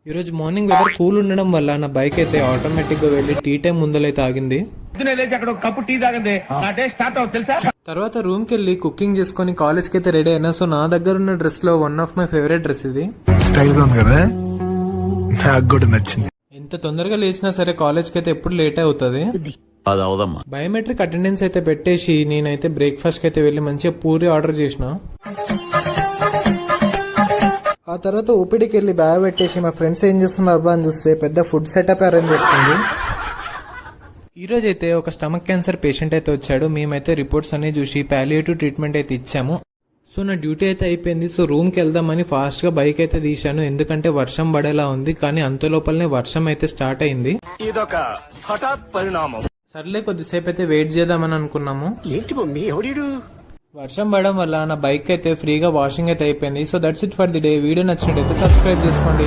ఈరోజు morning weather cool ఉండడం వల్ల నా బైక్ అయితే ఆటోమేటిక్ గా వెళ్లి టీ టైం ముందలైతే ఆగింది. తర్వాత రూమ్ కి వెళ్ళి కుకింగ్ చేసుకుని కాలేజ్ కి అయితే రెడీ అయినా. సో నా దగ్గర ఉన్న డ్రెస్ లో one of my favourite dress ఇది. స్టైల్ గా ఉంది కదా, నాకు కూడా నచ్చింది. ఎంత తొందరగా లేచినా సరే కాలేజ్ కి అయితే ఎప్పుడు లేట్ అవుతుంది. బయోమెట్రిక్ అటెండెన్స్ అయితే పెట్టేసి నేనైతే బ్రేక్ఫాస్ట్ కి అయితే వెళ్లి మంచిగా పూరి ఆర్డర్ చేసిన. ఆ తర్వాత ఓపీడీకి వెళ్ళి బ్యాగ్ పెట్టేసి మా ఫ్రెండ్స్ ఏం చేస్తున్నారు అని చూస్తే పెద్ద ఫుడ్ సెటప్ అరేంజ్ చేసుకుంది. ఈ రోజు అయితే ఒక స్టమక్ క్యాన్సర్ పేషెంట్ అయితే వచ్చాడు. మేమైతే రిపోర్ట్స్ అన్ని చూసి పాలియేటివ్ ట్రీట్మెంట్ అయితే ఇచ్చాము. సో నా డ్యూటీ అయితే అయిపోయింది. సో రూమ్ కి వెళ్దామని ఫాస్ట్ గా బైక్ అయితే తీశాను, ఎందుకంటే వర్షం పడేలా ఉంది. కానీ అంత లోపలనే వర్షం అయితే స్టార్ట్ అయింది. ఇదొక హఠాత్ పరిణామం. సర్లే కొద్దిసేపు అయితే వెయిట్ చేద్దామని అనుకున్నాము. ఏంటి మమ్మీ ఎవడీడు? వర్షం పడడం వల్ల నా బైక్ అయితే ఫ్రీగా వాషింగ్ అయితే అయిపోయింది. So that's it for the day. Video నచ్చినట్టయితే సబ్స్క్రైబ్ చేసుకోండి.